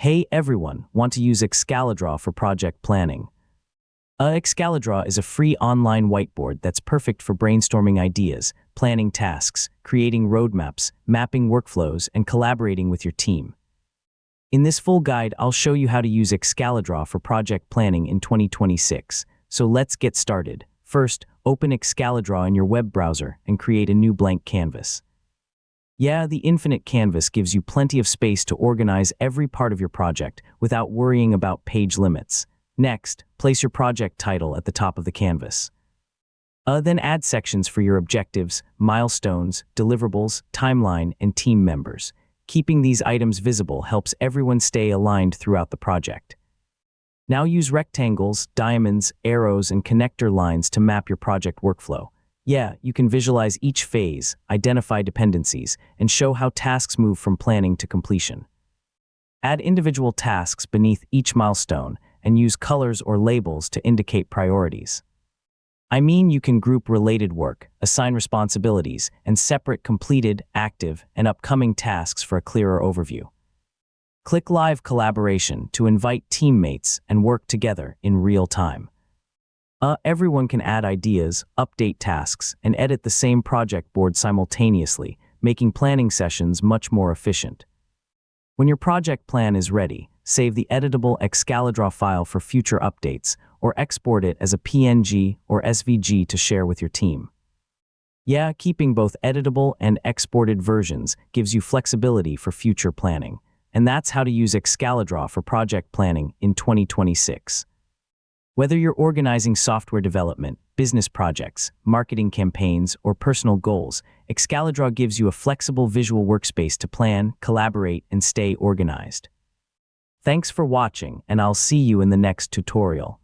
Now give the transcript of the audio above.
Hey everyone, want to use Excalidraw for project planning? Excalidraw is a free online whiteboard that's perfect for brainstorming ideas, planning tasks, creating roadmaps, mapping workflows, and collaborating with your team. In this full guide, I'll show you how to use Excalidraw for project planning in 2026. So let's get started. First, open Excalidraw in your web browser and create a new blank canvas. Yeah, the infinite canvas gives you plenty of space to organize every part of your project without worrying about page limits. Next, place your project title at the top of the canvas. Then add sections for your objectives, milestones, deliverables, timeline, and team members. Keeping these items visible helps everyone stay aligned throughout the project. Now use rectangles, diamonds, arrows, and connector lines to map your project workflow. Yeah, you can visualize each phase, identify dependencies, and show how tasks move from planning to completion. Add individual tasks beneath each milestone and use colors or labels to indicate priorities. I mean, you can group related work, assign responsibilities, and separate completed, active, and upcoming tasks for a clearer overview. Click Live Collaboration to invite teammates and work together in real time. Everyone can add ideas, update tasks, and edit the same project board simultaneously, making planning sessions much more efficient. When your project plan is ready, save the editable Excalidraw file for future updates, or export it as a PNG or SVG to share with your team. Yeah, keeping both editable and exported versions gives you flexibility for future planning. And that's how to use Excalidraw for project planning in 2026. Whether you're organizing software development, business projects, marketing campaigns, or personal goals, Excalidraw gives you a flexible visual workspace to plan, collaborate, and stay organized. Thanks for watching, and I'll see you in the next tutorial.